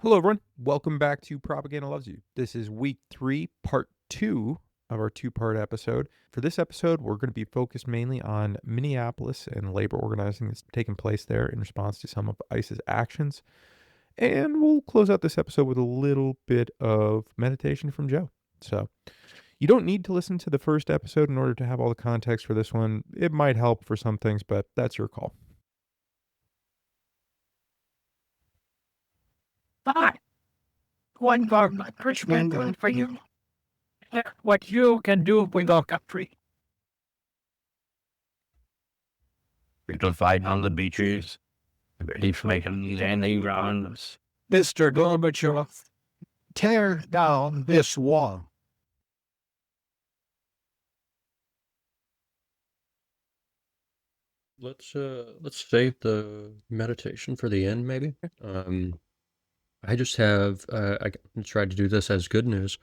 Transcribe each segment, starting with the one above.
Hello, everyone. Welcome back to Propaganda Loves You. This is week 3, part 2 of our two-part episode. For this episode, we're going to be focused mainly on Minneapolis and labor organizing that's taken place there in response to some of ICE's actions. And we'll close out this episode with a little bit of meditation from Joe. So, you don't need to listen to the first episode in order to have all the context for this one. It might help for some things, but that's your call. But one of my perspective for you, what you can do with our country. We can fight on the beaches. He's making any rounds. Mr. Gorbachev, tear down this wall. Let's save the meditation for the end, maybe. I just have I tried to do this as good news.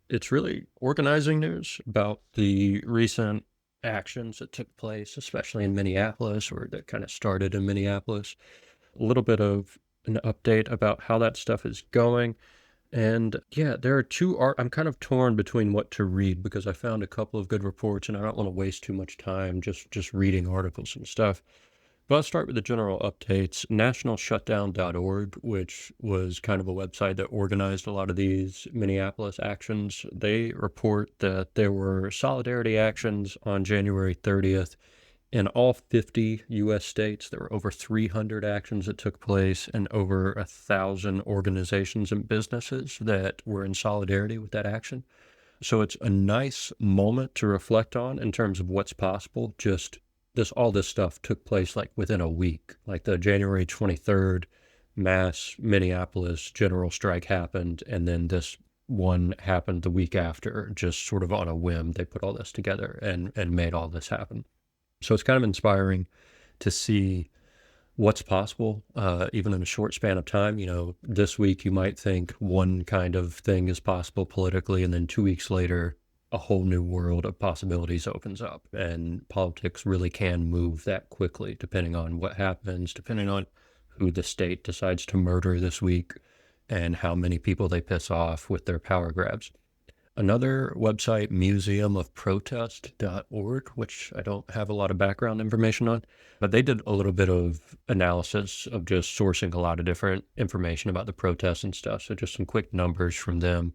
It's really organizing news about the recent actions that took place, especially in Minneapolis, or that kind of started in Minneapolis. A little bit of an update about how that stuff is going. And yeah, there are I'm kind of torn between what to read because I found a couple of good reports and I don't want to waste too much time just reading articles and stuff. But I'll start with the general updates. Nationalshutdown.org, which was kind of a website that organized a lot of these Minneapolis actions, they report that there were solidarity actions on January 30th in all 50 U.S. states. There were over 300 actions that took place and over 1,000 organizations and businesses that were in solidarity with that action. So it's a nice moment to reflect on in terms of what's possible. All this stuff took place like within a week. Like the January 23rd mass Minneapolis general strike happened, and then this one happened the week after, just sort of on a whim. They put all this together and made all this happen. So it's kind of inspiring to see what's possible, even in a short span of time. You know, this week you might think one kind of thing is possible politically, and then 2 weeks later, a whole new world of possibilities opens up. And politics really can move that quickly, depending on what happens, depending on who the state decides to murder this week, and how many people they piss off with their power grabs. Another website, museumofprotest.org, which I don't have a lot of background information on, but they did a little bit of analysis of just sourcing a lot of different information about the protests and stuff. So just some quick numbers from them.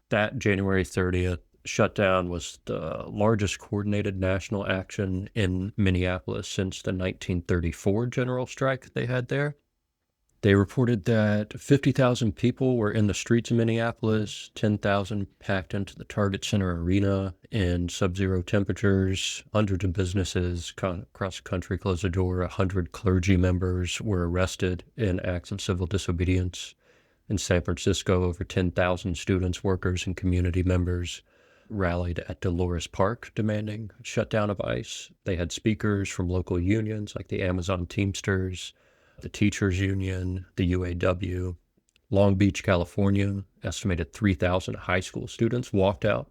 That January 30th shutdown was the largest coordinated national action in Minneapolis since the 1934 general strike they had there. They reported that 50,000 people were in the streets of Minneapolis, 10,000 packed into the Target Center arena in sub-zero temperatures, hundreds of businesses across the country closed the door, 100 clergy members were arrested in acts of civil disobedience. In San Francisco, over 10,000 students, workers, and community members rallied at Dolores Park demanding a shutdown of ICE. They had speakers from local unions like the Amazon Teamsters, the Teachers Union, the UAW. Long Beach, California, estimated 3,000 high school students walked out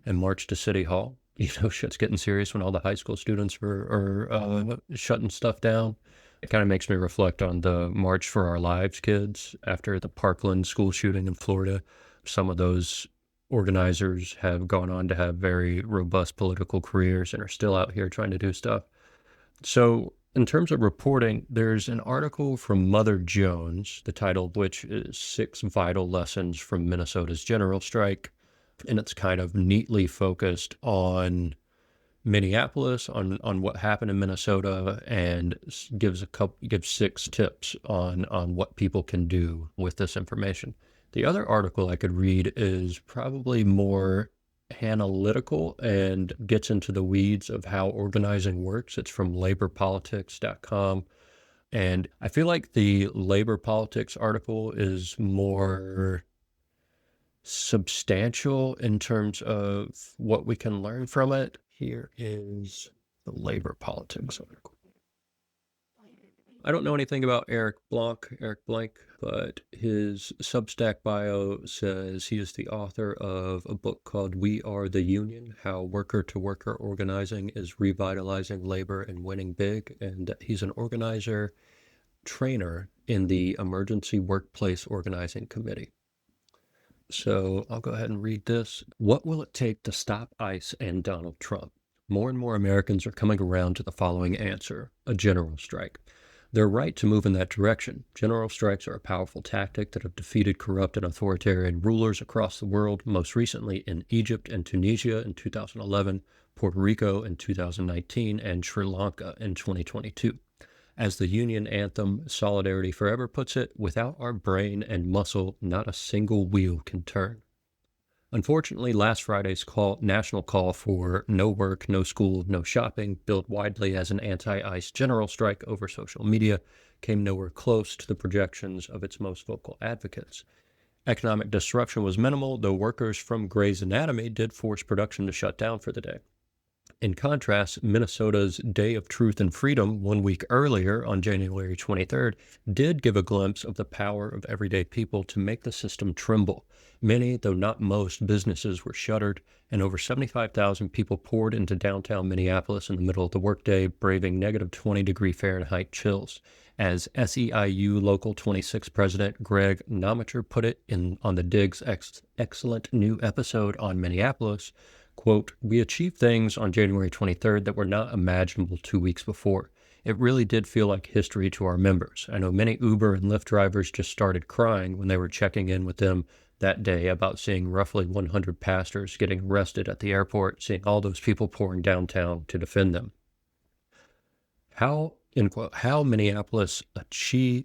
and marched to City Hall. You know, shit's getting serious when all the high school students are shutting stuff down. It kind of makes me reflect on the March for Our Lives kids after the Parkland school shooting in Florida. Some of those organizers have gone on to have very robust political careers and are still out here trying to do stuff. So in terms of reporting, there's an article from Mother Jones, the title of which is 6 Vital Lessons from Minnesota's General Strike. And it's kind of neatly focused on Minneapolis, on what happened in Minnesota, and gives 6 tips on what people can do with this information. The other article I could read is probably more analytical and gets into the weeds of how organizing works. It's from laborpolitics.com. And I feel like the labor politics article is more substantial in terms of what we can learn from it. Here is the labor politics article. I don't know anything about Eric Blank, but his Substack bio says he is the author of a book called We Are the Union, How Worker-to-Worker Organizing is Revitalizing Labor and Winning Big, and that he's an organizer, trainer, in the Emergency Workplace Organizing Committee. So I'll go ahead and read this. What will it take to stop ICE and Donald Trump? More and more Americans are coming around to the following answer: a general strike. They're right to move in that direction. General strikes are a powerful tactic that have defeated corrupt and authoritarian rulers across the world, most recently in Egypt and Tunisia in 2011, Puerto Rico in 2019, and Sri Lanka in 2022. As the Union anthem Solidarity Forever puts it, without our brain and muscle, not a single wheel can turn. Unfortunately, last Friday's national call for no work, no school, no shopping, billed widely as an anti-ICE general strike over social media, came nowhere close to the projections of its most vocal advocates. Economic disruption was minimal, though workers from Grey's Anatomy did force production to shut down for the day. In contrast, Minnesota's Day of Truth and Freedom 1 week earlier, on January 23rd, did give a glimpse of the power of everyday people to make the system tremble. Many, though not most, businesses were shuttered, and over 75,000 people poured into downtown Minneapolis in the middle of the workday, braving negative 20-degree Fahrenheit chills. As SEIU Local 26 President Greg Nometer put it on the Dig's excellent new episode on Minneapolis, quote, "We achieved things on January 23rd that were not imaginable 2 weeks before. It really did feel like history to our members. I know many Uber and Lyft drivers just started crying when they were checking in with them that day about seeing roughly 100 pastors getting arrested at the airport, seeing all those people pouring downtown to defend them." How did Minneapolis achieve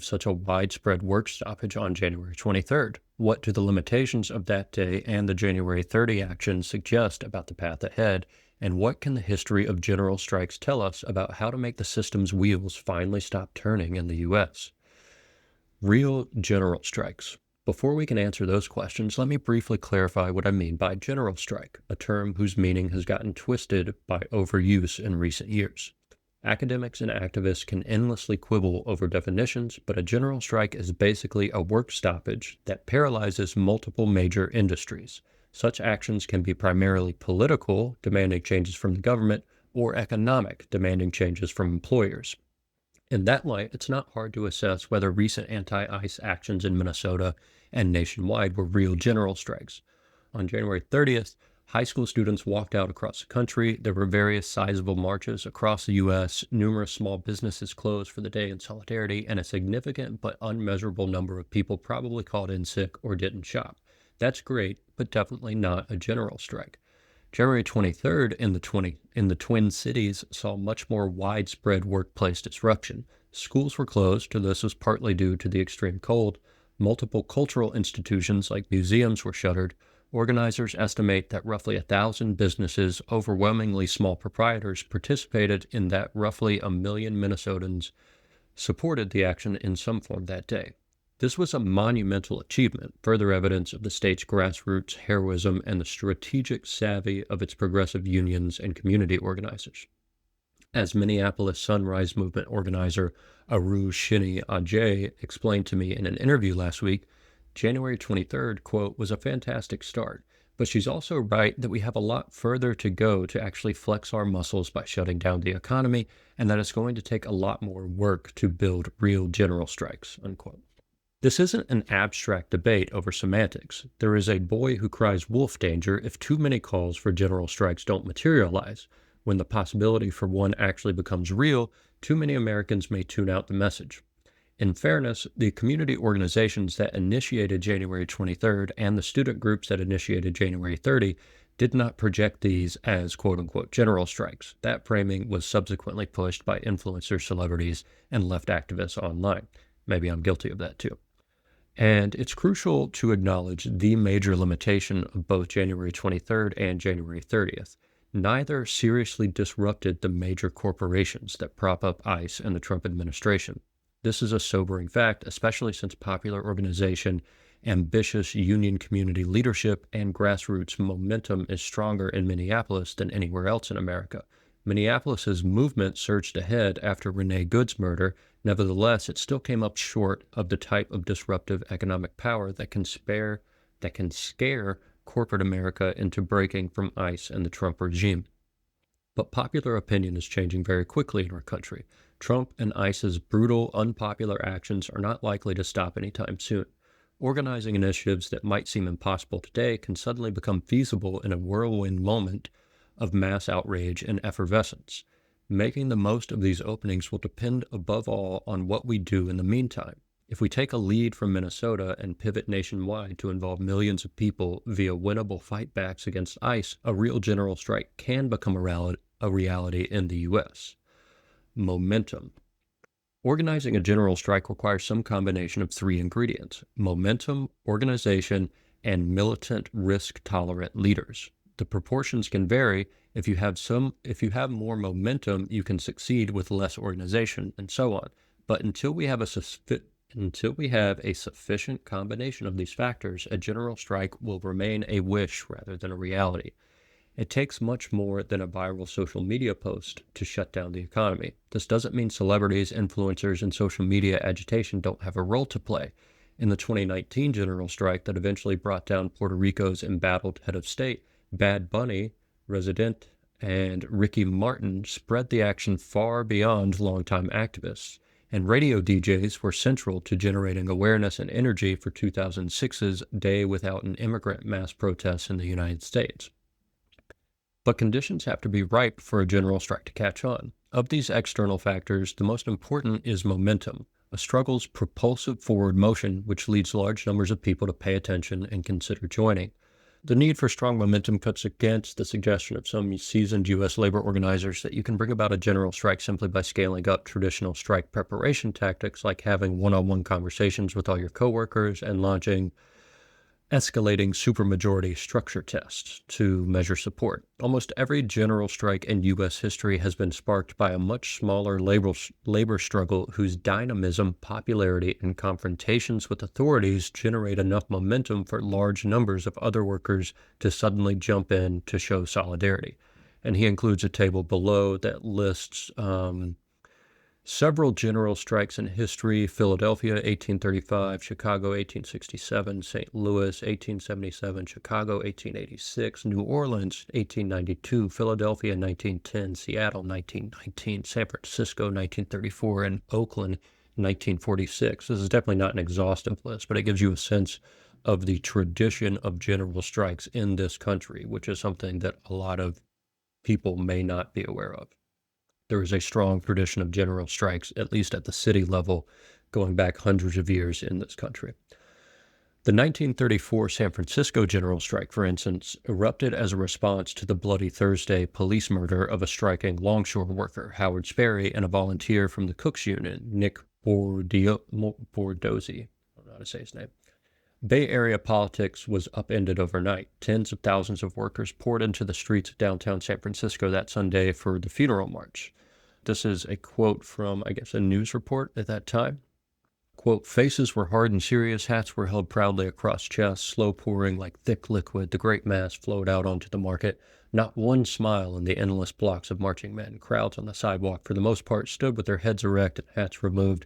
such a widespread work stoppage on January 23rd? What do the limitations of that day and the January 30 action suggest about the path ahead? And what can the history of general strikes tell us about how to make the system's wheels finally stop turning in the U.S.? Real general strikes. Before we can answer those questions, let me briefly clarify what I mean by general strike, a term whose meaning has gotten twisted by overuse in recent years. Academics and activists can endlessly quibble over definitions, but a general strike is basically a work stoppage that paralyzes multiple major industries. Such actions can be primarily political, demanding changes from the government, or economic, demanding changes from employers. In that light, it's not hard to assess whether recent anti-ICE actions in Minnesota and nationwide were real general strikes. On January 30th, high school students walked out across the country. There were various sizable marches across the U.S., numerous small businesses closed for the day in solidarity, and a significant but unmeasurable number of people probably called in sick or didn't shop. That's great, but definitely not a general strike. January 23rd in the Twin Cities saw much more widespread workplace disruption. Schools were closed, and this was partly due to the extreme cold. Multiple cultural institutions like museums were shuttered. Organizers estimate that roughly 1,000 businesses, overwhelmingly small proprietors, participated in that. Roughly 1 million Minnesotans supported the action in some form that day. This was a monumental achievement, further evidence of the state's grassroots heroism and the strategic savvy of its progressive unions and community organizers. As Minneapolis Sunrise Movement organizer Aru Shini Ajay explained to me in an interview last week, January 23rd, quote, was a fantastic start, but she's also right that we have a lot further to go to actually flex our muscles by shutting down the economy, and that it's going to take a lot more work to build real general strikes, unquote. This isn't an abstract debate over semantics. There is a boy who cries wolf danger if too many calls for general strikes don't materialize. When the possibility for one actually becomes real, too many Americans may tune out the message. In fairness, the community organizations that initiated January 23rd and the student groups that initiated January 30 did not project these as quote-unquote general strikes. That framing was subsequently pushed by influencers, celebrities, and left activists online. Maybe I'm guilty of that too. And it's crucial to acknowledge the major limitation of both January 23rd and January 30th. Neither seriously disrupted the major corporations that prop up ICE and the Trump administration. This is a sobering fact, especially since popular organization, ambitious union community leadership, and grassroots momentum is stronger in Minneapolis than anywhere else in America. Minneapolis's movement surged ahead after Renee Good's murder. Nevertheless, it still came up short of the type of disruptive economic power that can scare corporate America into breaking from ICE and the Trump regime. But popular opinion is changing very quickly in our country. Trump and ICE's brutal, unpopular actions are not likely to stop anytime soon. Organizing initiatives that might seem impossible today can suddenly become feasible in a whirlwind moment of mass outrage and effervescence. Making the most of these openings will depend above all on what we do in the meantime. If we take a lead from Minnesota and pivot nationwide to involve millions of people via winnable fightbacks against ICE, a real general strike can become a reality in the U.S. Momentum. Organizing a general strike requires some combination of three ingredients: momentum, organization, and militant, risk-tolerant leaders. The proportions can vary. If you have more momentum, you can succeed with less organization, and so on. But until we have a sufficient combination of these factors, a general strike will remain a wish rather than a reality. It takes much more than a viral social media post to shut down the economy. This doesn't mean celebrities, influencers, and social media agitation don't have a role to play. In the 2019 general strike that eventually brought down Puerto Rico's embattled head of state, Bad Bunny, Resident, and Ricky Martin spread the action far beyond longtime activists, and radio DJs were central to generating awareness and energy for 2006's Day Without an Immigrant mass protests in the United States. But conditions have to be ripe for a general strike to catch on. Of these external factors, the most important is momentum, a struggle's propulsive forward motion which leads large numbers of people to pay attention and consider joining. The need for strong momentum cuts against the suggestion of some seasoned U.S. labor organizers that you can bring about a general strike simply by scaling up traditional strike preparation tactics like having one-on-one conversations with all your coworkers and launching escalating supermajority structure tests to measure support. Almost every general strike in U.S. history has been sparked by a much smaller labor struggle whose dynamism, popularity, and confrontations with authorities generate enough momentum for large numbers of other workers to suddenly jump in to show solidarity. And he includes a table below that lists several general strikes in history: Philadelphia, 1835, Chicago, 1867, St. Louis, 1877, Chicago, 1886, New Orleans, 1892, Philadelphia, 1910, Seattle, 1919, San Francisco, 1934, and Oakland, 1946. This is definitely not an exhaustive list, but it gives you a sense of the tradition of general strikes in this country, which is something that a lot of people may not be aware of. There is a strong tradition of general strikes, at least at the city level, going back hundreds of years in this country. The 1934 San Francisco general strike, for instance, erupted as a response to the Bloody Thursday police murder of a striking longshore worker, Howard Sperry, and a volunteer from the Cooks Union, Nick Bordozzi. I don't know how to say his name. Bay Area politics was upended overnight. Tens of thousands of workers poured into the streets of downtown San Francisco that Sunday for the funeral march. This is a quote from, I guess, a news report at that time. Quote, "Faces were hard and serious, hats were held proudly across chests, slow pouring like thick liquid, the great mass flowed out onto the market. Not one smile in the endless blocks of marching men. Crowds on the sidewalk, for the most part, stood with their heads erect and hats removed.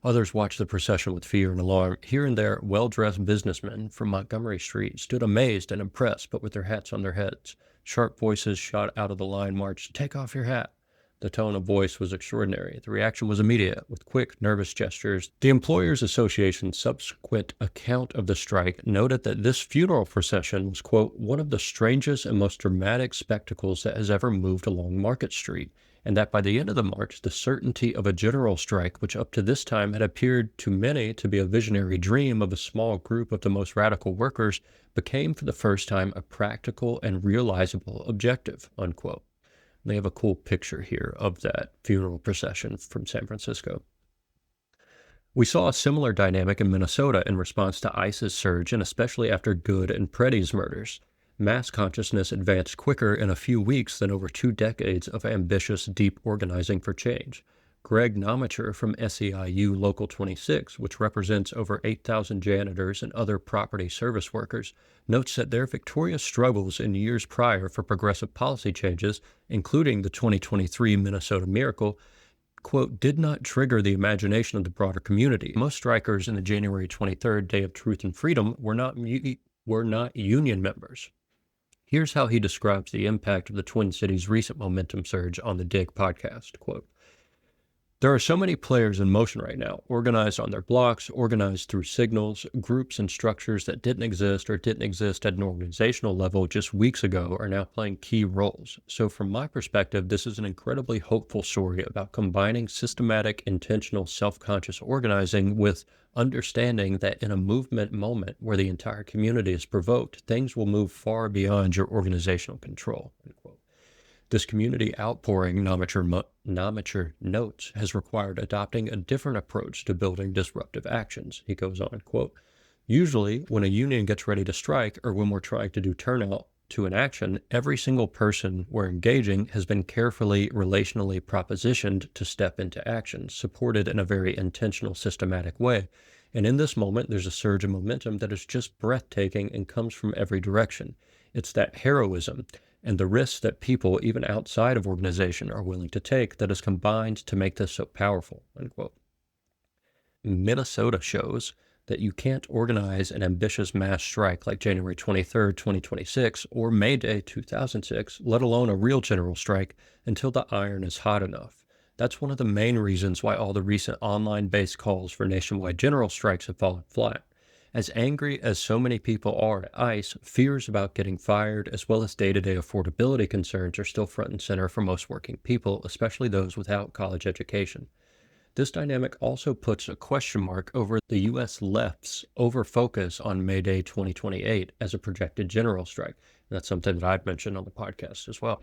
Others watched the procession with fear and alarm. Here and there, well-dressed businessmen from Montgomery Street stood amazed and impressed, but with their hats on their heads. Sharp voices shot out of the line march, 'Take off your hat.' The tone of voice was extraordinary. The reaction was immediate, with quick, nervous gestures. The Employers Association's subsequent account of the strike noted that this funeral procession was, quote, 'one of the strangest and most dramatic spectacles that has ever moved along Market Street,' and that by the end of the march, the certainty of a general strike, which up to this time had appeared to many to be a visionary dream of a small group of the most radical workers, became for the first time a practical and realizable objective," unquote. They have a cool picture here of that funeral procession from San Francisco. We saw a similar dynamic in Minnesota in response to ICE's surge, and especially after Good and Preddy's murders. Mass consciousness advanced quicker in a few weeks than over 2 decades of ambitious, deep organizing for change. Greg Nomecher from SEIU Local 26, which represents over 8,000 janitors and other property service workers, notes that their victorious struggles in years prior for progressive policy changes, including the 2023 Minnesota Miracle, quote, "did not trigger the imagination of the broader community. Most strikers in the January 23rd Day of Truth and Freedom were not union members." Here's how he describes the impact of the Twin Cities' recent momentum surge on the Dig podcast, quote, There are so many players in motion right now, organized on their blocks, organized through signals, groups and structures that didn't exist or didn't exist at an organizational level just weeks ago are now playing key roles. So from my perspective, this is an incredibly hopeful story about combining systematic, intentional, self-conscious organizing with understanding that in a movement moment where the entire community is provoked, things will move far beyond your organizational control. Unquote. This community outpouring, Namacher notes, has required adopting a different approach to building disruptive actions. He goes on, quote, usually when a union gets ready to strike or when we're trying to do turnout to an action, every single person we're engaging has been carefully, relationally propositioned to step into action, supported in a very intentional, systematic way. And in this moment, there's a surge of momentum that is just breathtaking and comes from every direction. It's that heroism and the risks that people, even outside of organization, are willing to take that is combined to make this so powerful, unquote. Minnesota shows that you can't organize an ambitious mass strike like January 23rd, 2026, or May Day 2006, let alone a real general strike, until the iron is hot enough. That's one of the main reasons why all the recent online-based calls for nationwide general strikes have fallen flat. As angry as so many people are at ICE, fears about getting fired, as well as day-to-day affordability concerns, are still front and center for most working people, especially those without college education. This dynamic also puts a question mark over the U.S. left's over-focus on May Day 2028 as a projected general strike. And that's something that I've mentioned on the podcast as well.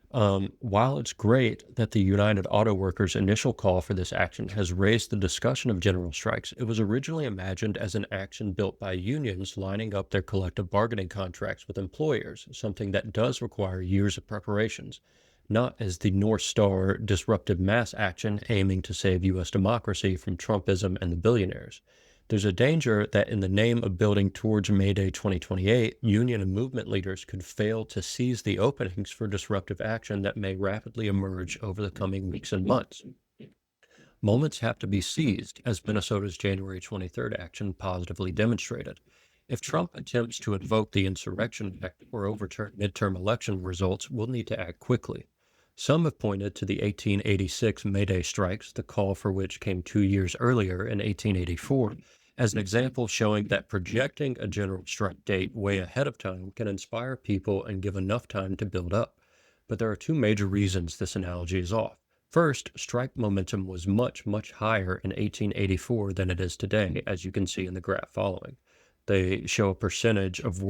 While it's great that the United Auto Workers' initial call for this action has raised the discussion of general strikes, it was originally imagined as an action built by unions lining up their collective bargaining contracts with employers, something that does require years of preparations, not as the North Star disruptive mass action aiming to save U.S. democracy from Trumpism and the billionaires. There's a danger that in the name of building towards May Day 2028, union and movement leaders could fail to seize the openings for disruptive action that may rapidly emerge over the coming weeks and months. Moments have to be seized, as Minnesota's January 23rd action positively demonstrated. If Trump attempts to invoke the Insurrection Act or overturn midterm election results, we'll need to act quickly. Some have pointed to the 1886 May Day strikes, the call for which came 2 years earlier in 1884, as an example showing that projecting a general strike date way ahead of time can inspire people and give enough time to build up. But there are two major reasons this analogy is off. First, strike momentum was much, much higher in 1884 than it is today, as you can see in the graph following. They show a percentage of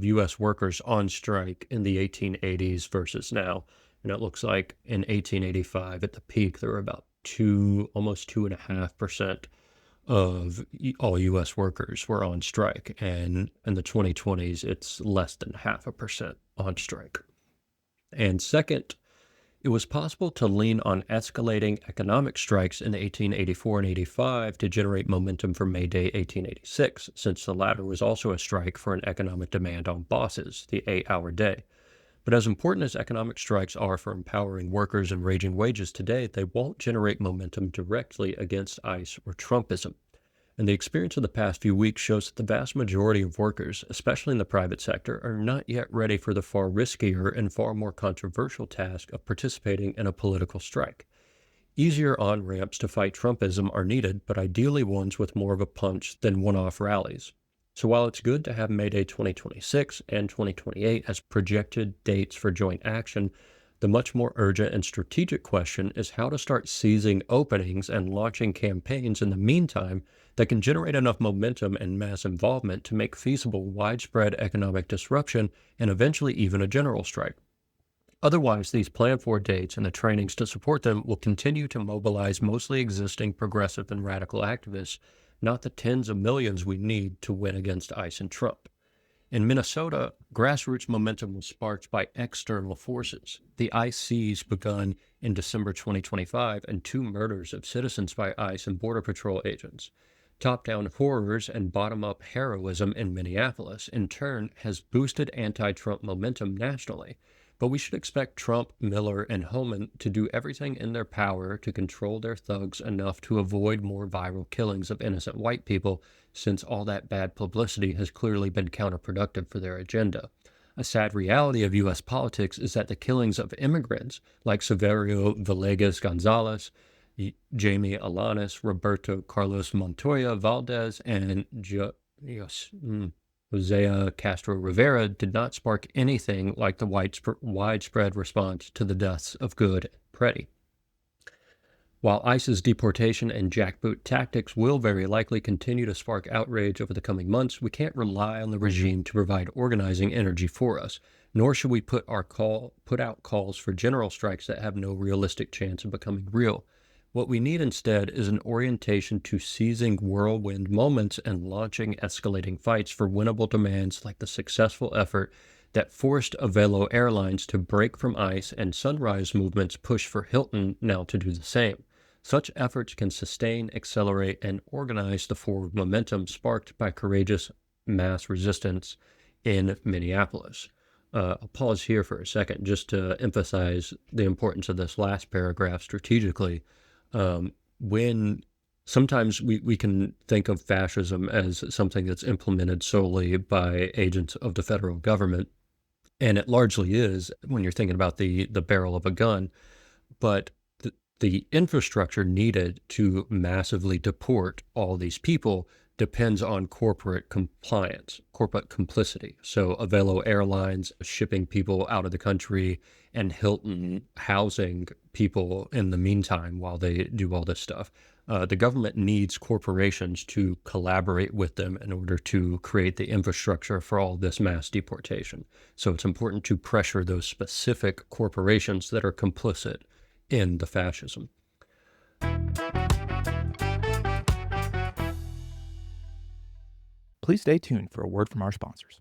U.S. workers on strike in the 1880s versus now. And it looks like in 1885, at the peak, there were about almost 2.5% of all U.S. workers were on strike. And in the 2020s, it's less than 0.5% on strike. And second, it was possible to lean on escalating economic strikes in 1884 and 85 to generate momentum for May Day 1886, since the latter was also a strike for an economic demand on bosses, the 8-hour day. But as important as economic strikes are for empowering workers and raising wages today, they won't generate momentum directly against ICE or Trumpism. And the experience of the past few weeks shows that the vast majority of workers, especially in the private sector, are not yet ready for the far riskier and far more controversial task of participating in a political strike. Easier on-ramps to fight Trumpism are needed, but ideally ones with more of a punch than one-off rallies. So while it's good to have May Day 2026 and 2028 as projected dates for joint action, the much more urgent and strategic question is how to start seizing openings and launching campaigns in the meantime that can generate enough momentum and mass involvement to make feasible widespread economic disruption and eventually even a general strike. Otherwise, these planned for dates and the trainings to support them will continue to mobilize mostly existing progressive and radical activists, not the tens of millions we need to win against ICE and Trump. In Minnesota, grassroots momentum was sparked by external forces. The ICE siege begun in December 2025 and 2 murders of citizens by ICE and Border Patrol agents. Top-down horrors and bottom-up heroism in Minneapolis, in turn, has boosted anti-Trump momentum nationally. But we should expect Trump, Miller, and Homan to do everything in their power to control their thugs enough to avoid more viral killings of innocent white people, since all that bad publicity has clearly been counterproductive for their agenda. A sad reality of U.S. politics is that the killings of immigrants, like Saverio Villegas Gonzalez, Jamie Alanis, Roberto Carlos Montoya Valdez, and Jose Castro Rivera did not spark anything like the widespread response to the deaths of Good and Preddy. While ICE's deportation and jackboot tactics will very likely continue to spark outrage over the coming months, we can't rely on the regime to provide organizing energy for us, nor should we put out calls for general strikes that have no realistic chance of becoming real. What we need instead is an orientation to seizing whirlwind moments and launching escalating fights for winnable demands like the successful effort that forced Avelo Airlines to break from ICE and Sunrise Movement's push for Hilton now to do the same. Such efforts can sustain, accelerate, and organize the forward momentum sparked by courageous mass resistance in Minneapolis. I'll pause here for a second just to emphasize the importance of this last paragraph strategically. When sometimes we can think of fascism as something that's implemented solely by agents of the federal government, and it largely is when you're thinking about the barrel of a gun, but the infrastructure needed to massively deport all these people depends on corporate compliance, corporate complicity. So Avelo Airlines shipping people out of the country and Hilton housing people in the meantime while they do all this stuff. The government needs corporations to collaborate with them in order to create the infrastructure for all this mass deportation. So it's important to pressure those specific corporations that are complicit in the fascism. Please stay tuned for a word from our sponsors.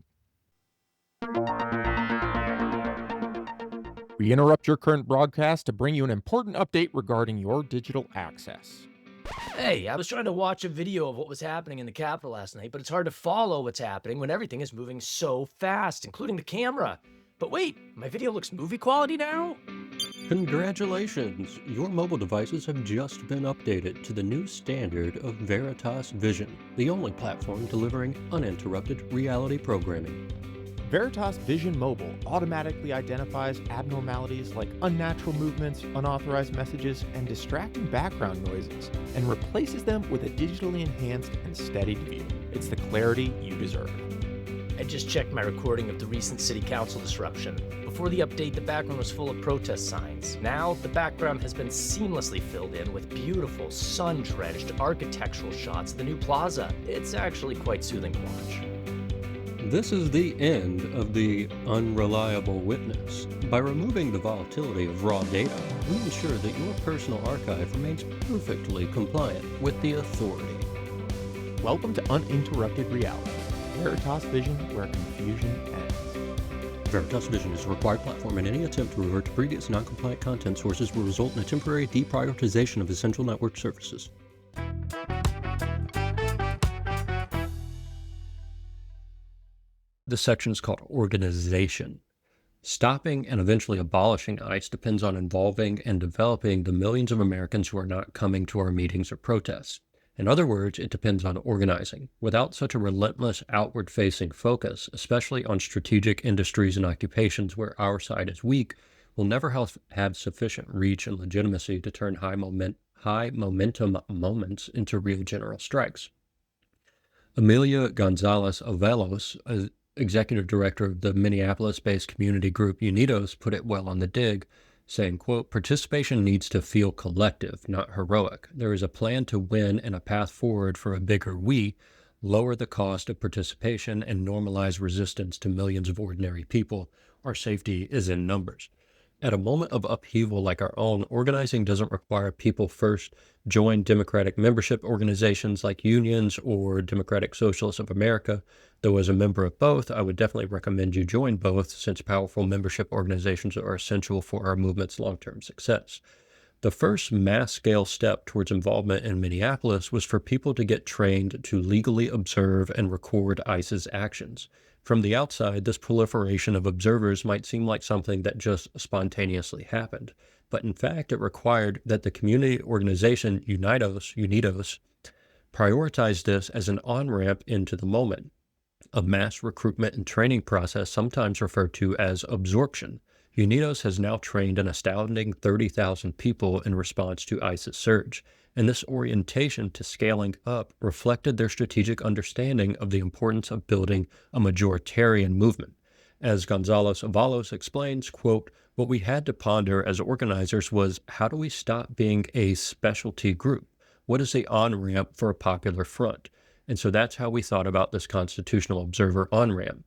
We interrupt your current broadcast to bring you an important update regarding your digital access. Hey, I was trying to watch a video of what was happening in the Capitol last night, but it's hard to follow what's happening when everything is moving so fast, including the camera. But wait, my video looks movie quality now? Congratulations! Your mobile devices have just been updated to the new standard of Veritas Vision, the only platform delivering uninterrupted reality programming. Veritas Vision Mobile automatically identifies abnormalities like unnatural movements, unauthorized messages, and distracting background noises, and replaces them with a digitally enhanced and steadied view. It's the clarity you deserve. I just checked my recording of the recent city council disruption. Before the update, the background was full of protest signs. Now, the background has been seamlessly filled in with beautiful, sun-drenched architectural shots of the new plaza. It's actually quite soothing to watch. This is the end of the unreliable witness. By removing the volatility of raw data, we ensure that your personal archive remains perfectly compliant with the authority. Welcome to Uninterrupted Reality. Veritas Vision, where confusion ends. Veritas Vision is a required platform, and any attempt to revert to previous non-compliant content sources will result in a temporary deprioritization of essential network services. This section is called Organization. Stopping and eventually abolishing ICE depends on involving and developing the millions of Americans who are not coming to our meetings or protests. In other words, it depends on organizing. Without such a relentless outward-facing focus, especially on strategic industries and occupations where our side is weak, we'll never have sufficient reach and legitimacy to turn high momentum moments into real general strikes. Amelia Gonzalez Avelos, executive director of the Minneapolis-based community group Unidos, put it well on the dig, saying, quote, "Participation needs to feel collective, not heroic. There is a plan to win and a path forward for a bigger we, lower the cost of participation and normalize resistance to millions of ordinary people. Our safety is in numbers." At a moment of upheaval like our own, organizing doesn't require people first join Democratic membership organizations like unions or Democratic Socialists of America. Though as a member of both, I would definitely recommend you join both, since powerful membership organizations are essential for our movement's long-term success. The first mass-scale step towards involvement in Minneapolis was for people to get trained to legally observe and record ICE's actions. From the outside, this proliferation of observers might seem like something that just spontaneously happened, but in fact it required that the community organization Unidos prioritize this as an on-ramp into the moment. A mass recruitment and training process, sometimes referred to as absorption, Unidos has now trained an astounding 30,000 people in response to ISIS surge, and this orientation to scaling up reflected their strategic understanding of the importance of building a majoritarian movement. As Gonzalez Avalos explains, quote, "What we had to ponder as organizers was, how do we stop being a specialty group? What is the on-ramp for a popular front?" And so that's how we thought about this Constitutional Observer on-ramp.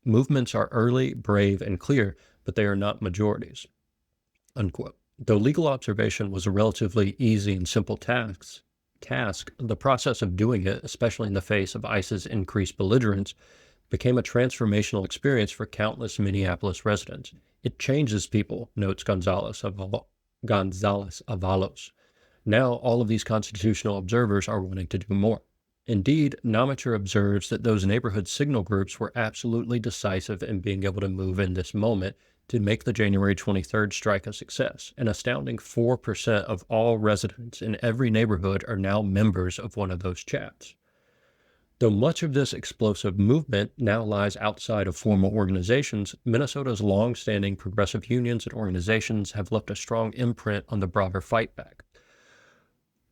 Movements are early, brave, and clear, but they are not majorities, unquote. Though legal observation was a relatively easy and simple task, the process of doing it, especially in the face of ISIS's increased belligerence, became a transformational experience for countless Minneapolis residents. It changes people, notes Gonzalez Avalos. Now all of these constitutional observers are wanting to do more. Indeed, Namacher observes that those neighborhood signal groups were absolutely decisive in being able to move in this moment to make the January 23rd strike a success. An astounding 4% of all residents in every neighborhood are now members of one of those chats. Though much of this explosive movement now lies outside of formal organizations, Minnesota's long-standing progressive unions and organizations have left a strong imprint on the broader fight back.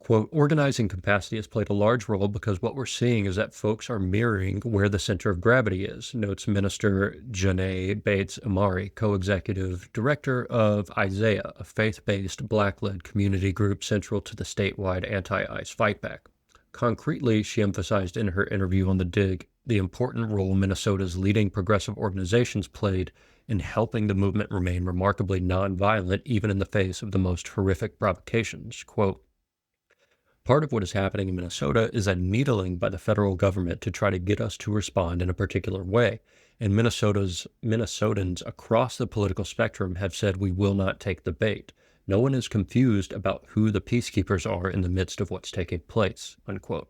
Quote, "Organizing capacity has played a large role because what we're seeing is that folks are mirroring where the center of gravity is," notes Minister Janae Bates Amari, co-executive director of Isaiah, a faith-based, Black-led community group central to the statewide anti-ICE fightback. Concretely, she emphasized in her interview on The Dig the important role Minnesota's leading progressive organizations played in helping the movement remain remarkably nonviolent even in the face of the most horrific provocations. Quote, "Part of what is happening in Minnesota is a needling by the federal government to try to get us to respond in a particular way, and Minnesotans across the political spectrum have said we will not take the bait. No one is confused about who the peacekeepers are in the midst of what's taking place," unquote.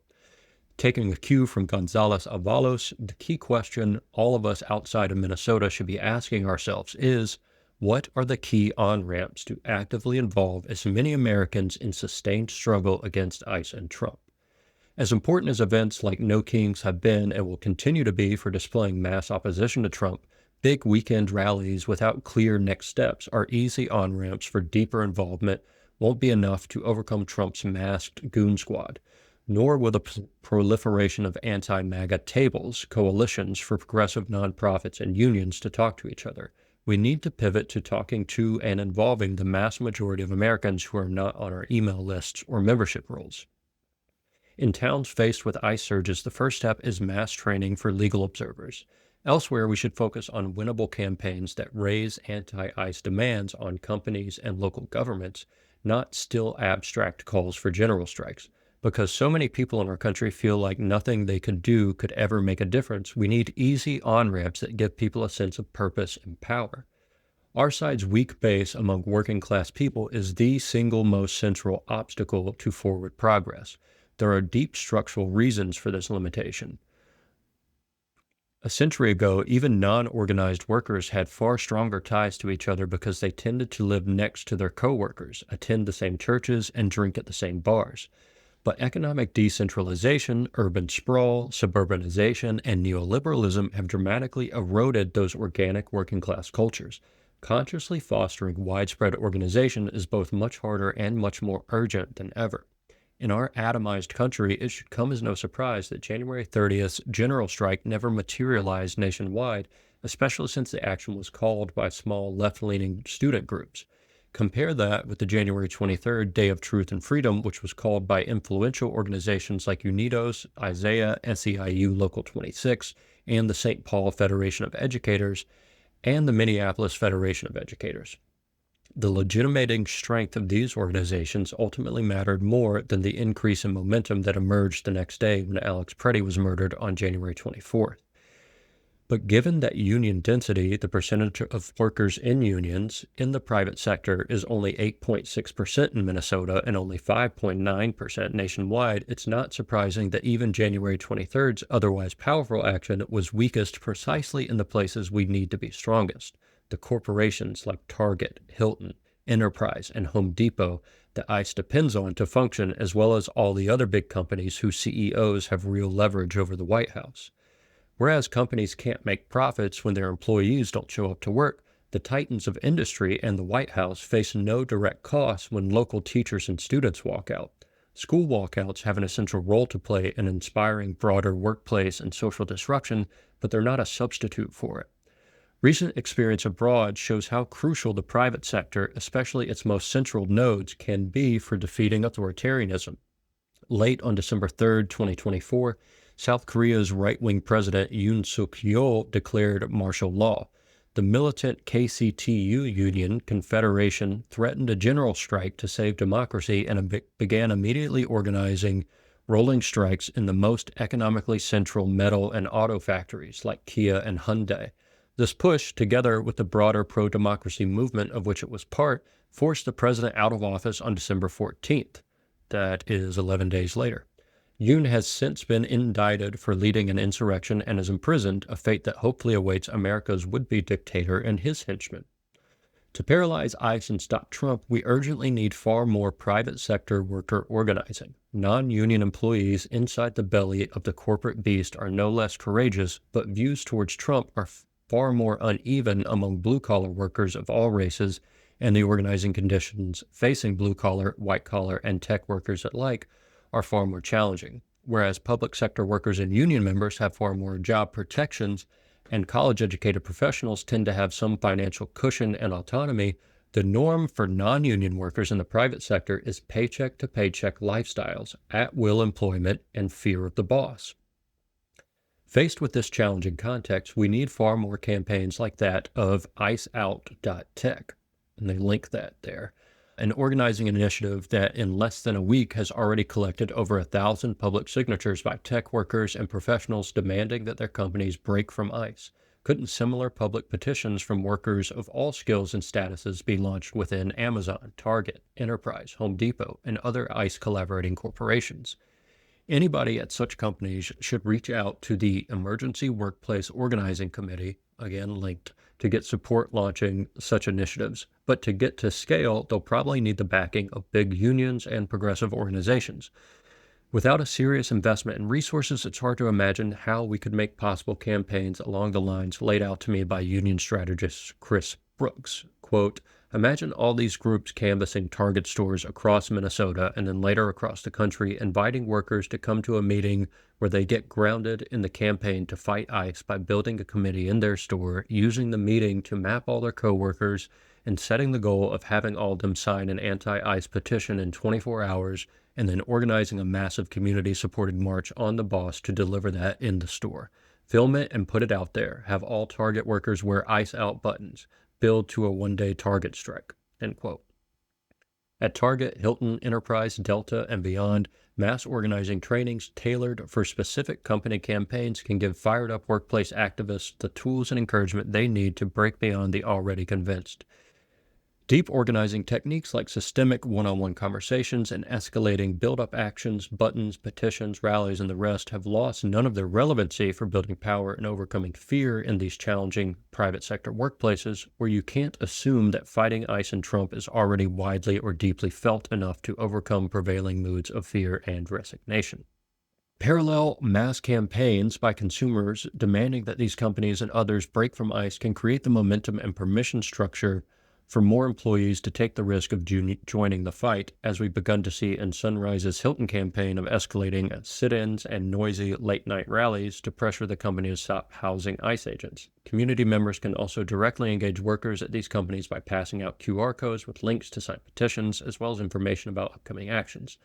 Taking a cue from Gonzalez Avalos, the key question all of us outside of Minnesota should be asking ourselves is, what are the key on-ramps to actively involve as many Americans in sustained struggle against ICE and Trump? As important as events like No Kings have been and will continue to be for displaying mass opposition to Trump, big weekend rallies without clear next steps or easy on-ramps for deeper involvement won't be enough to overcome Trump's masked goon squad, nor will the proliferation of anti-MAGA tables, coalitions for progressive nonprofits and unions to talk to each other. We need to pivot to talking to and involving the mass majority of Americans who are not on our email lists or membership rolls. In towns faced with ICE surges, the first step is mass training for legal observers. Elsewhere, we should focus on winnable campaigns that raise anti-ICE demands on companies and local governments, not still abstract calls for general strikes. Because so many people in our country feel like nothing they could do could ever make a difference, we need easy on-ramps that give people a sense of purpose and power. Our side's weak base among working-class people is the single most central obstacle to forward progress. There are deep structural reasons for this limitation. A century ago, even non-organized workers had far stronger ties to each other because they tended to live next to their co-workers, attend the same churches, and drink at the same bars. But economic decentralization, urban sprawl, suburbanization, and neoliberalism have dramatically eroded those organic working-class cultures. Consciously fostering widespread organization is both much harder and much more urgent than ever. In our atomized country, it should come as no surprise that January 30th's general strike never materialized nationwide, especially since the action was called by small left-leaning student groups. Compare that with the January 23rd Day of Truth and Freedom, which was called by influential organizations like Unidos, Isaiah, SEIU Local 26, and the St. Paul Federation of Educators, and the Minneapolis Federation of Educators. The legitimating strength of these organizations ultimately mattered more than the increase in momentum that emerged the next day when Alex Preddy was murdered on January 24th. But given that union density, the percentage of workers in unions in the private sector is only 8.6% in Minnesota and only 5.9% nationwide, it's not surprising that even January 23rd's otherwise powerful action was weakest precisely in the places we need to be strongest. The corporations like Target, Hilton, Enterprise, and Home Depot that ICE depends on to function, as well as all the other big companies whose CEOs have real leverage over the White House. Whereas companies can't make profits when their employees don't show up to work, The titans of industry and the White House face no direct costs when local teachers and students walk out. School walkouts have an essential role to play in inspiring broader workplace and social disruption, but they're not a substitute for it. Recent experience abroad shows how crucial the private sector, especially its most central nodes, can be for defeating authoritarianism. Late on December 3rd, 2024, South Korea's right-wing president Yoon Suk-yeol declared martial law. The militant KCTU Union Confederation threatened a general strike to save democracy and began immediately organizing rolling strikes in the most economically central metal and auto factories like Kia and Hyundai. This push, together with the broader pro-democracy movement of which it was part, forced the president out of office on December 14th. That is 11 days later. Yoon has since been indicted for leading an insurrection and is imprisoned, a fate that hopefully awaits America's would-be dictator and his henchmen. To paralyze ICE and stop Trump, we urgently need far more private sector worker organizing. Non-union employees inside the belly of the corporate beast are no less courageous, but views towards Trump are far more uneven among blue-collar workers of all races, and the organizing conditions facing blue-collar, white-collar, and tech workers alike are far more challenging. Whereas public sector workers and union members have far more job protections and college-educated professionals tend to have some financial cushion and autonomy, the norm for non-union workers in the private sector is paycheck-to-paycheck lifestyles, at-will employment, and fear of the boss. Faced with this challenging context, we need far more campaigns like that of iceout.tech, and they link that there. An organizing initiative that in less than a week has already collected over 1,000 public signatures by tech workers and professionals demanding that their companies break from ICE. Couldn't similar public petitions from workers of all skills and statuses be launched within Amazon, Target, Enterprise, Home Depot, and other ICE collaborating corporations? Anybody at such companies should reach out to the Emergency Workplace Organizing Committee, again linked, to get support launching such initiatives. But to get to scale, they'll probably need the backing of big unions and progressive organizations. Without a serious investment in resources, it's hard to imagine how we could make possible campaigns along the lines laid out to me by union strategist Chris Brooks. Quote, imagine all these groups canvassing Target stores across Minnesota and then later across the country, inviting workers to come to a meeting where they get grounded in the campaign to fight ICE by building a committee in their store, using the meeting to map all their coworkers, and setting the goal of having all of them sign an anti-ICE petition in 24 hours, and then organizing a massive community-supported march on the boss to deliver that in the store. Film it and put it out there. Have all Target workers wear ICE out buttons. Build to a one-day Target strike, end quote. At Target, Hilton, Enterprise, Delta, and beyond, mass organizing trainings tailored for specific company campaigns can give fired-up workplace activists the tools and encouragement they need to break beyond the already convinced. Deep organizing techniques like systemic one-on-one conversations and escalating build-up actions, buttons, petitions, rallies, and the rest have lost none of their relevancy for building power and overcoming fear in these challenging private sector workplaces where you can't assume that fighting ICE and Trump is already widely or deeply felt enough to overcome prevailing moods of fear and resignation. Parallel mass campaigns by consumers demanding that these companies and others break from ICE can create the momentum and permission structure for more employees to take the risk of joining the fight, as we've begun to see in Sunrise's Hilton campaign of escalating sit-ins and noisy late-night rallies to pressure the company to stop housing ICE agents. Community members can also directly engage workers at these companies by passing out QR codes with links to sign petitions, as well as information about upcoming actions.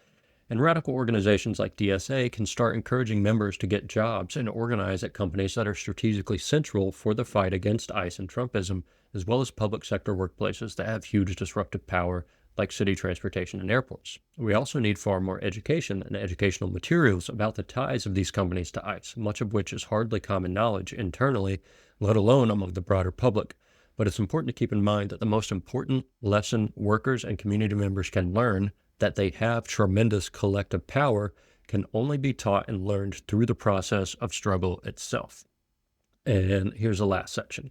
And radical organizations like DSA can start encouraging members to get jobs and organize at companies that are strategically central for the fight against ICE and Trumpism, as well as public sector workplaces that have huge disruptive power like city transportation and airports. We also need far more education and educational materials about the ties of these companies to ICE, much of which is hardly common knowledge internally, let alone among the broader public. But it's important to keep in mind that the most important lesson workers and community members can learn, that they have tremendous collective power, can only be taught and learned through the process of struggle itself. And here's the last section.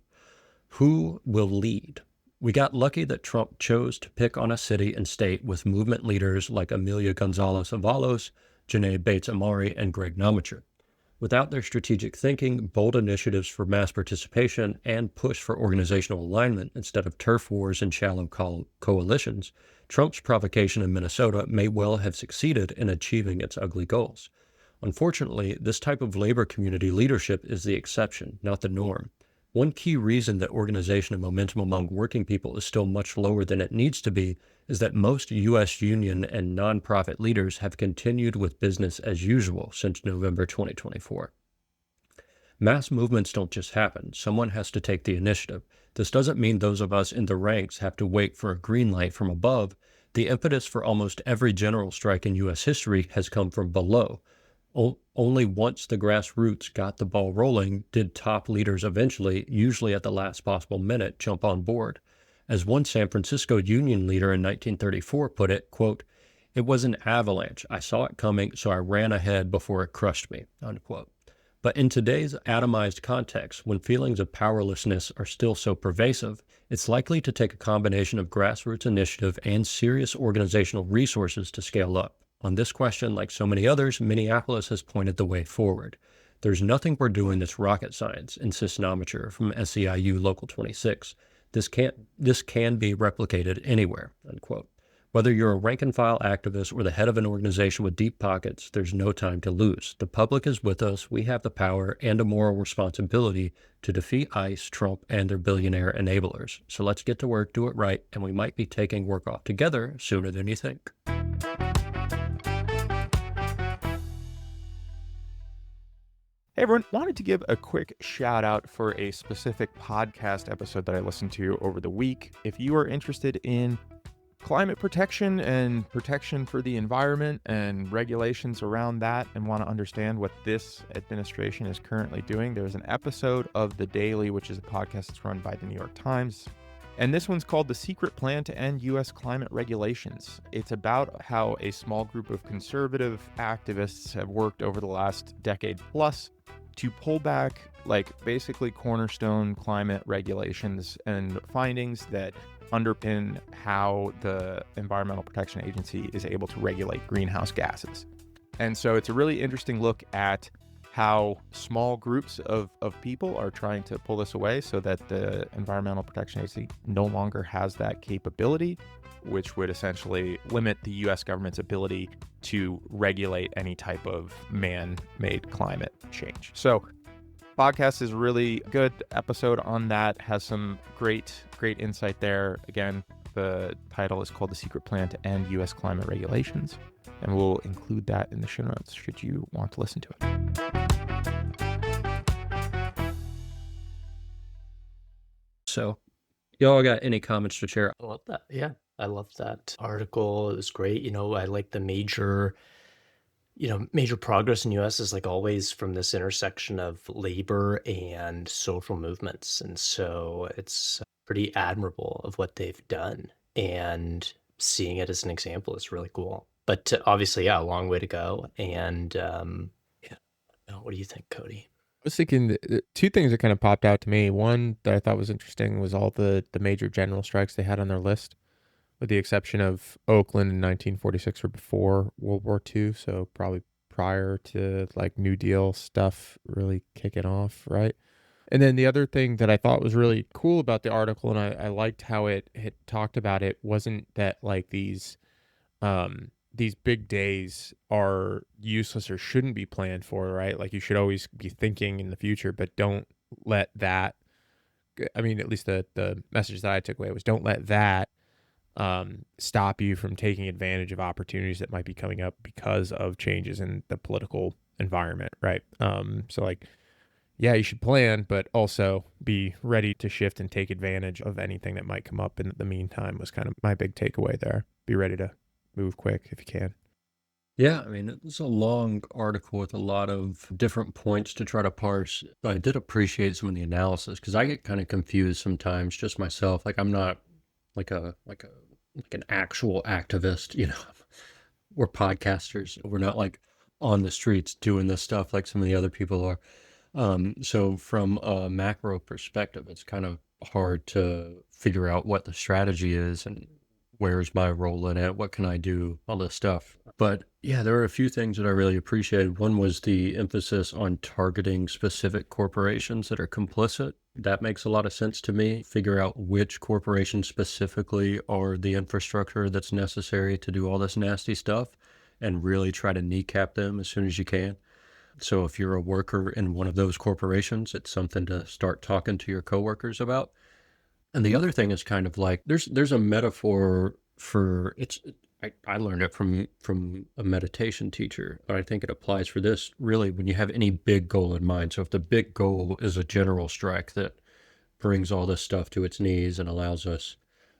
Who will lead? We got lucky that Trump chose to pick on a city and state with movement leaders like Amelia Gonzalez Avalos, Janae Bates Amari, and Greg Nometcher. Without their strategic thinking, bold initiatives for mass participation, and push for organizational alignment instead of turf wars and shallow coalitions, Trump's provocation in Minnesota may well have succeeded in achieving its ugly goals. Unfortunately, this type of labor community leadership is the exception, not the norm. One key reason that organization and momentum among working people is still much lower than it needs to be is that most U.S. union and nonprofit leaders have continued with business as usual since November 2024. Mass movements don't just happen. Someone has to take the initiative. This doesn't mean those of us in the ranks have to wait for a green light from above. The impetus for almost every general strike in U.S. history has come from below. Only once the grassroots got the ball rolling did top leaders eventually, usually at the last possible minute, jump on board. As one San Francisco union leader in 1934 put it, quote, "It was an avalanche. I saw it coming, so I ran ahead before it crushed me," unquote. But in today's atomized context, when feelings of powerlessness are still so pervasive, it's likely to take a combination of grassroots initiative and serious organizational resources to scale up. On this question, like so many others, Minneapolis has pointed the way forward. "There's nothing we're doing that's rocket science," insists Nometer from SEIU Local 26. This can be replicated anywhere," unquote. Whether you're a rank-and-file activist or the head of an organization with deep pockets, there's no time to lose. The public is with us. We have the power and a moral responsibility to defeat ICE, Trump, and their billionaire enablers. So let's get to work, do it right, and we might be taking work off together sooner than you think. Hey everyone, wanted to give a quick shout out for a specific podcast episode that I listened to over the week. If you are interested in climate protection and protection for the environment and regulations around that and want to understand what this administration is currently doing, there's an episode of The Daily, which is a podcast that's run by the New York Times. And this one's called The Secret Plan to End U.S. Climate Regulations. It's about how a small group of conservative activists have worked over the last decade plus to pull back, basically cornerstone climate regulations and findings that underpin how the Environmental Protection Agency is able to regulate greenhouse gases. And so it's a really interesting look at how small groups of people are trying to pull this away so that the Environmental Protection Agency no longer has that capability, which would essentially limit the U.S. government's ability to regulate any type of man-made climate change. So podcast is a really good episode on that, has some great insight there. Again, the title is called The Secret Plan to End U.S. Climate Regulations, and we'll include that in the show notes should you want to listen to it. So, y'all got any comments to share? I love that. Yeah, I love that article. It was great. I like the major progress in U.S. is like always from this intersection of labor and social movements. And so it's pretty admirable of what they've done, and seeing it as an example is really cool. But obviously, yeah, a long way to go. And what do you think, Cody? I was thinking two things that kind of popped out to me. One that I thought was interesting was all the major general strikes they had on their list, with the exception of Oakland in 1946 or before World War II. So probably prior to New Deal stuff really kicking off, right? And then the other thing that I thought was really cool about the article, and I liked how it had talked about it, wasn't that these big days are useless or shouldn't be planned for, right? You should always be thinking in the future, but don't let that, at least the message that I took away was don't let that stop you from taking advantage of opportunities that might be coming up because of changes in the political environment, right? Yeah, you should plan, but also be ready to shift and take advantage of anything that might come up in the meantime was kind of my big takeaway there. Be ready to move quick if you can. Yeah, it's a long article with a lot of different points to try to parse. I did appreciate some of the analysis because I get kind of confused sometimes just myself. I'm not like an actual activist, We're podcasters. We're not on the streets doing this stuff like some of the other people are. So from a macro perspective, it's kind of hard to figure out what the strategy is and where's my role in it? What can I do? All this stuff. But yeah, there were a few things that I really appreciated. One was the emphasis on targeting specific corporations that are complicit. That makes a lot of sense to me. Figure out which corporations specifically are the infrastructure that's necessary to do all this nasty stuff and really try to kneecap them as soon as you can. So if you're a worker in one of those corporations, it's something to start talking to your coworkers about. And the other thing is kind of like there's a metaphor for it's. I learned it from a meditation teacher, but I think it applies for this really when you have any big goal in mind. So if the big goal is a general strike that brings all this stuff to its knees and allows us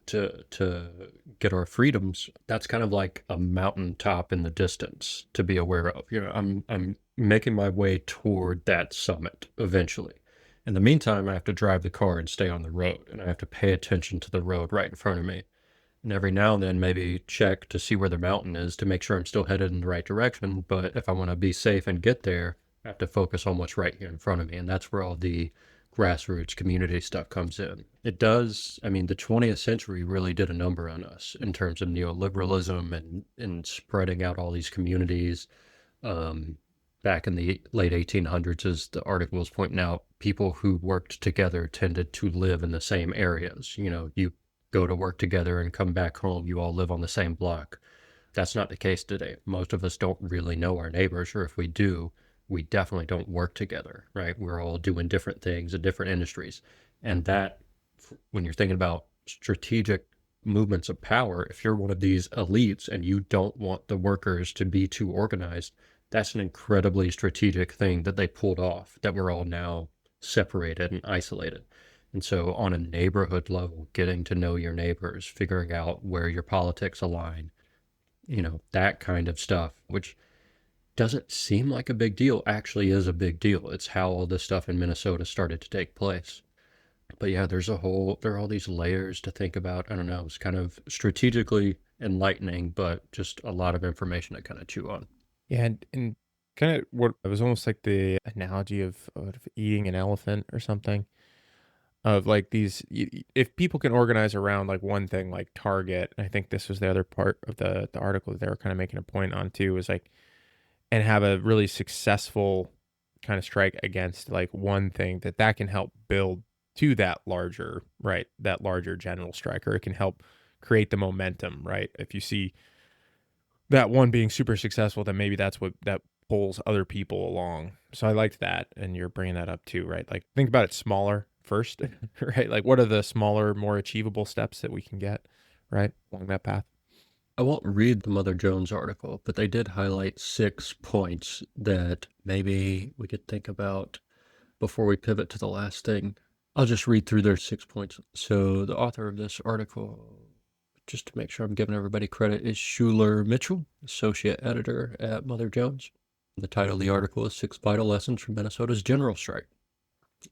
to get our freedoms, that's kind of like a mountaintop in the distance to be aware of. I'm making my way toward that summit eventually. In the meantime, I have to drive the car and stay on the road, and I have to pay attention to the road right in front of me. And every now and then maybe check to see where the mountain is to make sure I'm still headed in the right direction. But if I want to be safe and get there, I have to focus on what's right here in front of me. And that's where all the grassroots community stuff comes in. It does. I mean, the 20th century really did a number on us in terms of neoliberalism and spreading out all these communities. Back in the late 1800s, as the article was pointing out, people who worked together tended to live in the same areas. You go to work together and come back home, you all live on the same block. That's not the case today. Most of us don't really know our neighbors, or if we do, we definitely don't work together, right? We're all doing different things in different industries. And that, when you're thinking about strategic movements of power, if you're one of these elites and you don't want the workers to be too organized, that's an incredibly strategic thing that they pulled off, that we're all now separated and isolated. And so on a neighborhood level, getting to know your neighbors, figuring out where your politics align, that kind of stuff, which doesn't seem like a big deal, actually is a big deal. It's how all this stuff in Minnesota started to take place. But yeah, there are all these layers to think about. I don't know, it's kind of strategically enlightening, but just a lot of information to kind of chew on. Yeah, and kind of what it was almost like the analogy of eating an elephant or something. Of like if people can organize around like one thing, like Target, I think this was the other part of the article that they were kind of making a point on too, was like, and have a really successful kind of strike against like one thing that can help build to that larger general strike, or it can help create the momentum, right? If you see that one being super successful, then maybe that pulls other people along. So I liked that, and you're bringing that up too, right? Like think about it smaller first, right? Like what are the smaller, more achievable steps that we can get, right, along that path? I won't read the Mother Jones article, but they did highlight 6 points that maybe we could think about before we pivot to the last thing. I'll just read through their 6 points. So the author of this article, just to make sure I'm giving everybody credit, is Schuler Mitchell, associate editor at Mother Jones. The title of the article is 6 Vital Lessons from Minnesota's General Strike.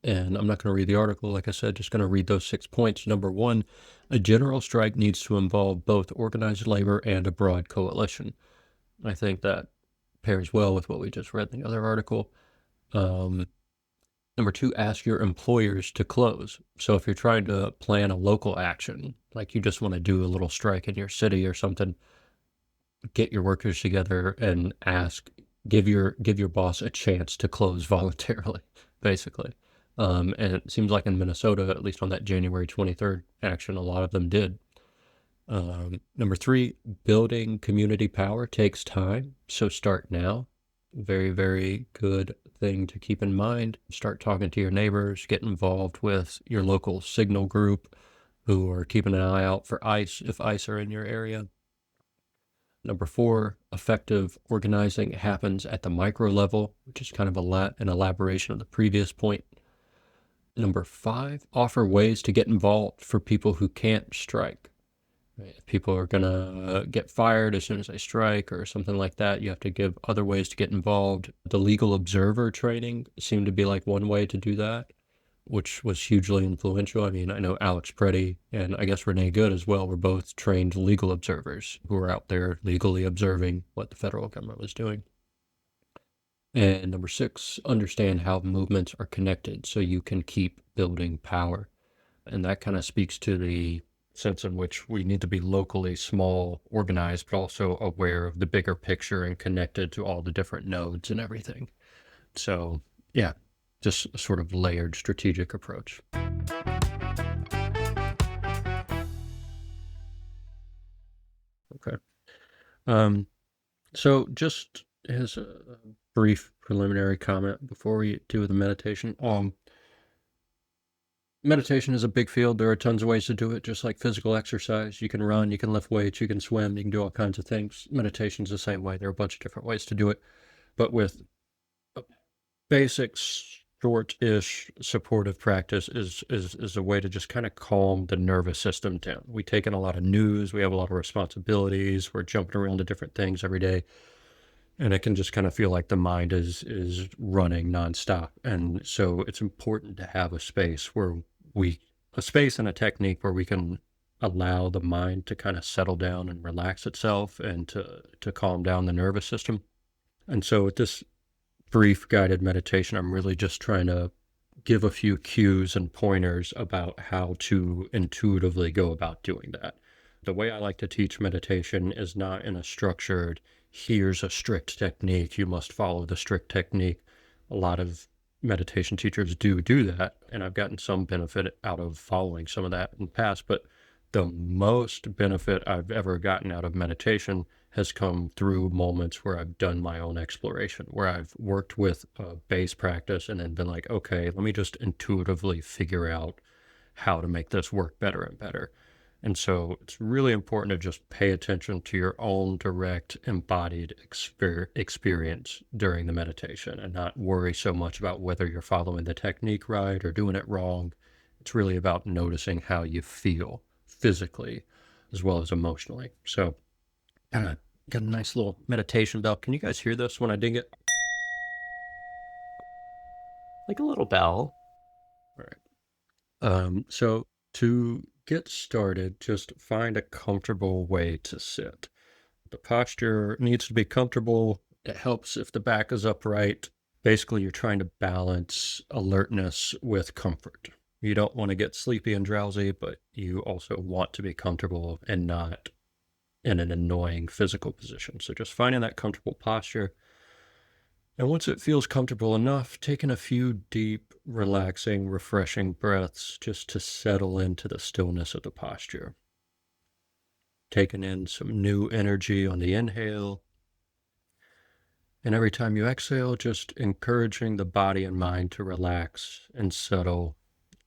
And I'm not going to read the article, like I said, just going to read those 6 points. Number 1, a general strike needs to involve both organized labor and a broad coalition. I think that pairs well with what we just read in the other article. Number 2, ask your employers to close. So if you're trying to plan a local action, like you just want to do a little strike in your city or something, get your workers together and give your boss a chance to close voluntarily, basically. And it seems like in Minnesota, at least on that January 23rd action, a lot of them did. Number 3, building community power takes time, so start now. Very, very good thing to keep in mind. Start talking to your neighbors, get involved with your local signal group who are keeping an eye out for ICE if ICE are in your area. Number 4, effective organizing happens at the micro level, which is kind of an elaboration of the previous point. Number 5, offer ways to get involved for people who can't strike. Right? If people are going to get fired as soon as they strike or something like that, you have to give other ways to get involved. The legal observer training seemed to be like one way to do that, which was hugely influential. I mean, I know Alex Preddy and I guess Renee Good as well were both trained legal observers who were out there legally observing what the federal government was doing. And number 6, understand how movements are connected so you can keep building power. And that kind of speaks to the sense in which we need to be locally small, organized, but also aware of the bigger picture and connected to all the different nodes and everything. So, yeah, just a sort of layered strategic approach. Okay. So just as a brief preliminary comment before we do the meditation, meditation is a big field. There are tons of ways to do it, just like physical exercise. You can run, you can lift weights, you can swim, you can do all kinds of things. Meditation's the same way. There are a bunch of different ways to do it, but with a basic, short-ish supportive practice is a way to just kind of calm the nervous system down. We take in a lot of news, we have a lot of responsibilities, we're jumping around to different things every day. And it can just kind of feel like the mind is running nonstop. And so it's important to have a space a space and a technique where we can allow the mind to kind of settle down and relax itself and to calm down the nervous system. And so with this brief guided meditation, I'm really just trying to give a few cues and pointers about how to intuitively go about doing that. The way I like to teach meditation is not in a structured, here's a strict technique, you must follow the strict technique. A lot of meditation teachers do that, and I've gotten some benefit out of following some of that in the past, but the most benefit I've ever gotten out of meditation has come through moments where I've done my own exploration, where I've worked with a base practice and then been like, okay, let me just intuitively figure out how to make this work better and better. And so it's really important to just pay attention to your own direct embodied experience during the meditation and not worry so much about whether you're following the technique right or doing it wrong. It's really about noticing how you feel physically as well as emotionally. So got a nice little meditation bell. Can you guys hear this when I ding it? Like a little bell. All right. So to get started, just find a comfortable way to sit. The posture needs to be comfortable. It helps if the back is upright. Basically, you're trying to balance alertness with comfort. You don't want to get sleepy and drowsy, but you also want to be comfortable and not in an annoying physical position. So just finding that comfortable posture. And once it feels comfortable enough, taking a few deep, relaxing, refreshing breaths just to settle into the stillness of the posture. Taking in some new energy on the inhale. And every time you exhale, just encouraging the body and mind to relax and settle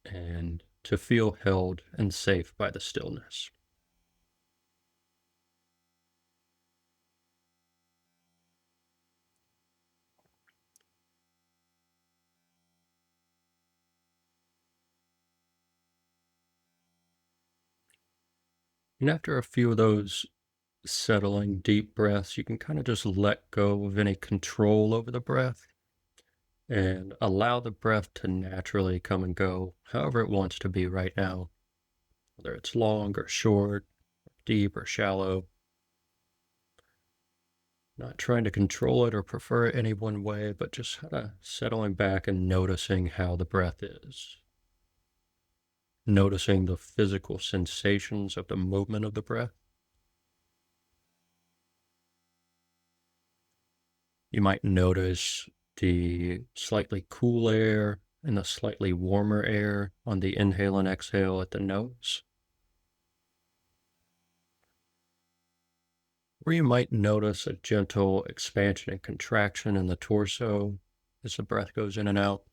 and to feel held and safe by the stillness. And after a few of those settling deep breaths, you can kind of just let go of any control over the breath and allow the breath to naturally come and go however it wants to be right now, whether it's long or short, deep or shallow. Not trying to control it or prefer it any one way, but just kind of settling back and noticing how the breath is. Noticing the physical sensations of the movement of the breath. You might notice the slightly cool air and the slightly warmer air on the inhale and exhale at the nose. Or you might notice a gentle expansion and contraction in the torso as the breath goes in and out.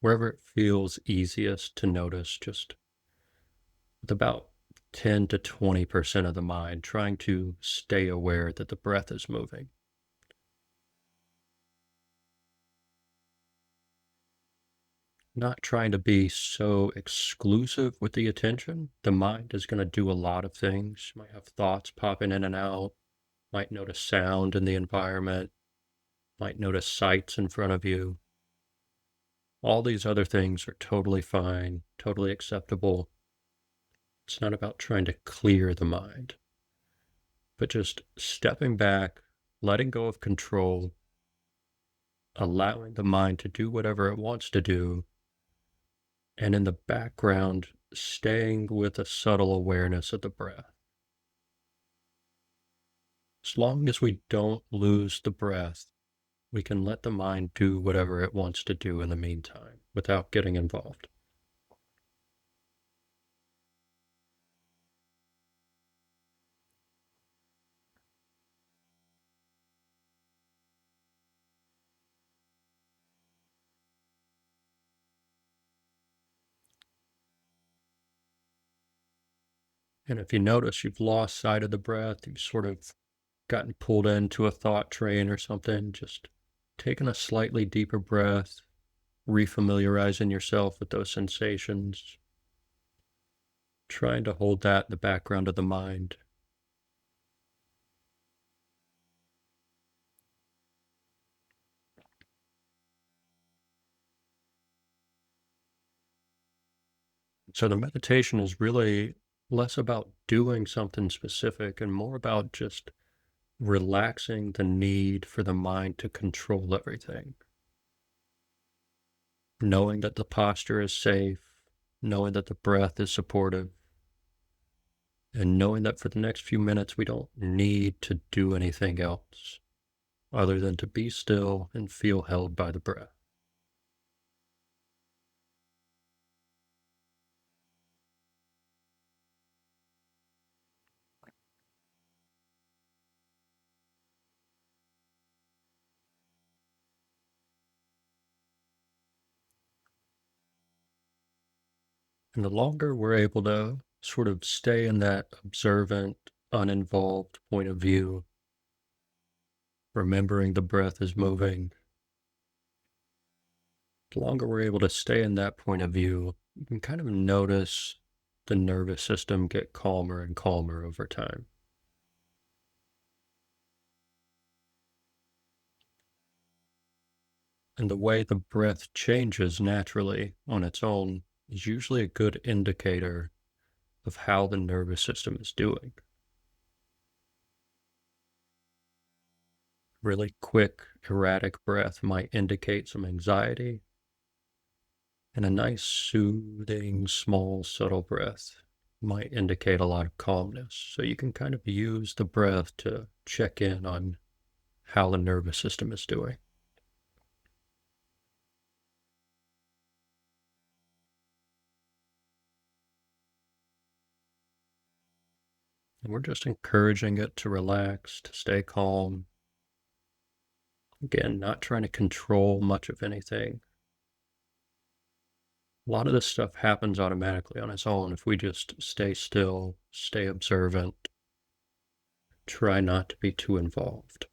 Wherever it feels easiest to notice, just with about 10 to 20% of the mind trying to stay aware that the breath is moving. Not trying to be so exclusive with the attention. The mind is going to do a lot of things. You might have thoughts popping in and out. Might notice sound in the environment. Might notice sights in front of you. All these other things are totally fine, totally acceptable. It's not about trying to clear the mind, but just stepping back, letting go of control, allowing the mind to do whatever it wants to do, And in the background, staying with a subtle awareness of the breath. As long as we don't lose the breath, we can let the mind do whatever it wants to do in the meantime without getting involved. And if you notice you've lost sight of the breath, you've sort of gotten pulled into a thought train or something, just taking a slightly deeper breath, refamiliarizing yourself with those sensations, trying to hold that in the background of the mind. So the meditation is really less about doing something specific and more about just relaxing the need for the mind to control everything. Knowing that the posture is safe, knowing that the breath is supportive, and knowing that for the next few minutes we don't need to do anything else other than to be still and feel held by the breath. And the longer we're able to sort of stay in that observant, uninvolved point of view, remembering the breath is moving, the longer we're able to stay in that point of view, you can kind of notice the nervous system get calmer and calmer over time. And the way the breath changes naturally on its own is usually a good indicator of how the nervous system is doing. Really quick, erratic breath might indicate some anxiety, and a nice, soothing, small, subtle breath might indicate a lot of calmness. So you can kind of use the breath to check in on how the nervous system is doing. And we're just encouraging it to relax, to stay calm. Again, not trying to control much of anything. A lot of this stuff happens automatically on its own if we just stay still, stay observant, try not to be too involved.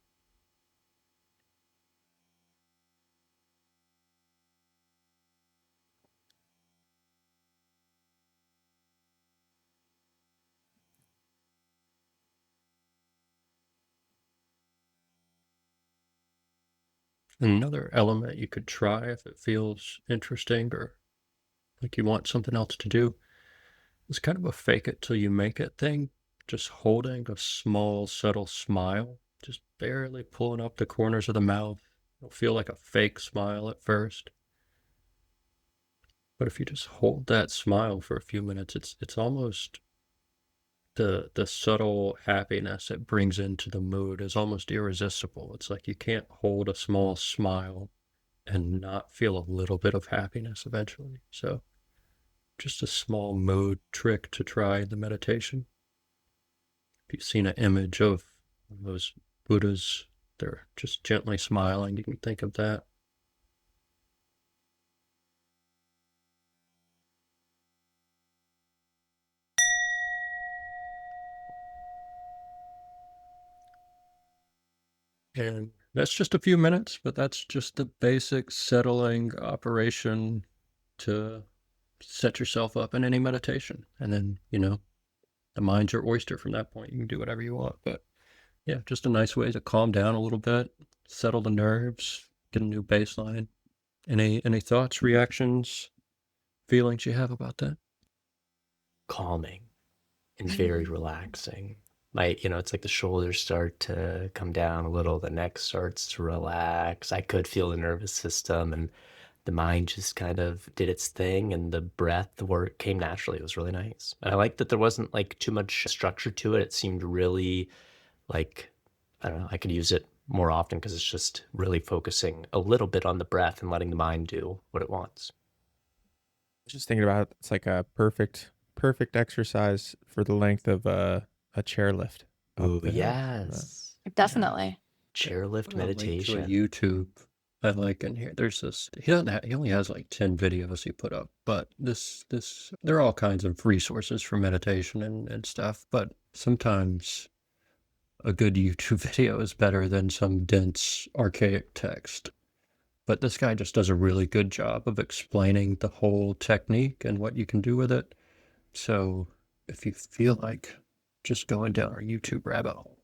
Another element you could try if it feels interesting or like you want something else to do is kind of a fake it till you make it thing. Just holding a small, subtle smile, just barely pulling up the corners of the mouth. It'll feel like a fake smile at first. But if you just hold that smile for a few minutes, it's almost the subtle happiness it brings into the mood is almost irresistible. It's like you can't hold a small smile and not feel a little bit of happiness eventually. So just a small mood trick to try in the meditation. If you've seen an image of those Buddhas, they're just gently smiling, you can think of that. And that's just a few minutes, but that's just the basic settling operation to set yourself up in any meditation. And then, the mind's your oyster from that point. You can do whatever you want. But yeah, just a nice way to calm down a little bit, settle the nerves, get a new baseline. Any thoughts, reactions, feelings you have about that? Calming and very relaxing. It's like the shoulders start to come down a little, the neck starts to relax. I could feel the nervous system and the mind just kind of did its thing, and the breath, the work came naturally. It was really nice. And I liked that there wasn't like too much structure to it. It seemed really like, I don't know, I could use it more often because it's just really focusing a little bit on the breath and letting the mind do what it wants. Just thinking about it, it's like a perfect exercise for the length of a chairlift. Oh, yes. Definitely. Chairlift I'll link to a meditation. YouTube I like in here. There's this. He only has like 10 videos he put up, but there are all kinds of resources for meditation and stuff. But sometimes a good YouTube video is better than some dense, archaic text. But this guy just does a really good job of explaining the whole technique and what you can do with it. So if you feel like just going down our YouTube rabbit hole,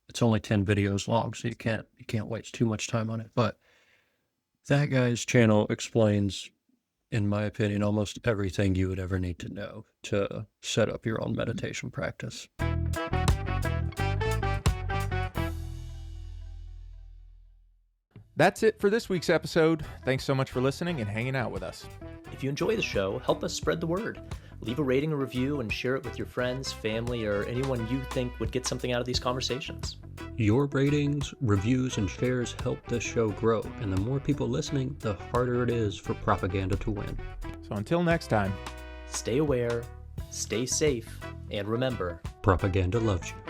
it's only 10 videos long, so you can't waste too much time on it. But that guy's channel explains, in my opinion, almost everything you would ever need to know to set up your own meditation practice. That's it for this week's episode. Thanks so much for listening and hanging out with us. If you enjoy the show, help us spread the word. Leave a rating or review and share it with your friends, family, or anyone you think would get something out of these conversations. Your ratings, reviews, and shares help this show grow, and the more people listening, the harder it is for propaganda to win. So until next time. Stay aware, stay safe, and remember, Propaganda loves you.